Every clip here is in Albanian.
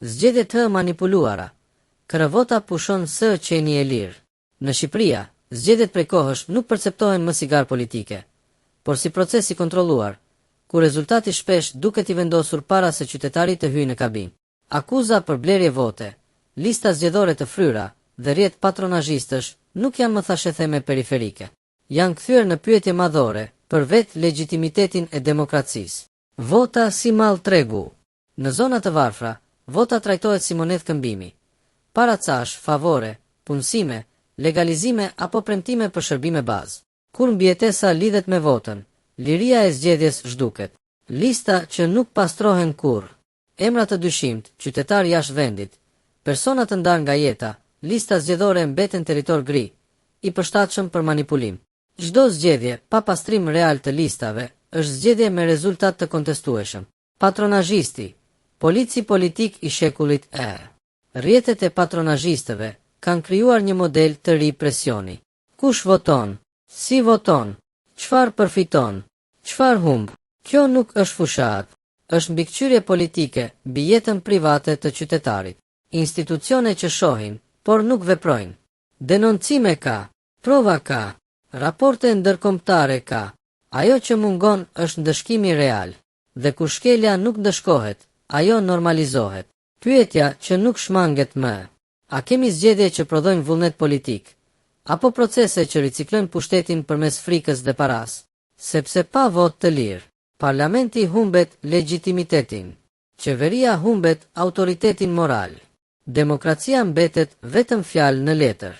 Zgjedhjet të manipuluara. Kërëvota pushon së qeni e lirë. Në Shqipëria, zgjedhjet prej kohësh nuk perceptohen më si garë politike, por si proces i kontrolluar, ku rezultati shpesh duket i vendosur para se qytetarit të hyjnë në kabinë. Akuza për blerje vote, lista zgjedhore të fryra dhe rrjet patronazhistësh nuk janë më thashetheme periferike. Janë kthyer në pyetje madhore për vetë legjitimitetin e demokracisë. Vota si mall tregu. Në zona të varfra, vota trajtohet si monedhë këmbimi. Paracash, favore, punësime, legalizime apo premtime për shërbime bazë. Kur mbijetesa lidhet me votën, liria e zgjedhjes zhduket. Lista që nuk pastrohen kurrë. Emra të dyshimt, qytetar jashtë vendit, persona të ndarë nga jeta, lista zgjedhore mbeten territor gri, i përshtatshëm për manipulim. Çdo zgjedhje pa pastrim real të listave është zgjedhje me rezultat të kontestueshëm. Patronazhisti, polici politik i shekullit e. Rrjetet e patronazhistëve kanë krijuar një model të ri presioni. Kush voton? Si voton? Çfarë përfiton? Çfarë humb? Kjo nuk është fushat, është mbikëqyrje politike mbi jetën private të qytetarit. Institucione që shohin, por nuk veprojnë. Denoncime ka, prova ka, raporte ndërkombëtare ka. Ajo që mungon është ndëshkimi real, dhe kur shkelja nuk ndëshkohet, ajo normalizohet. Pyetja që nuk shmanget më. A kemi zgjedhje që prodhojnë vullnet politik, apo procese që riciklojnë pushtetin përmes frikës dhe paras? Sepse pa vot të lirë, parlamenti humbet legjitimitetin, qeveria humbet autoritetin moral. Demokracia mbetet vetëm fjalë në letër.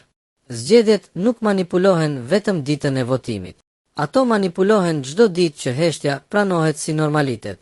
Zgjedhjet nuk manipulohen vetëm ditën e votimit. Ato manipulohen çdo ditë që heshtja pranohet si normalitet.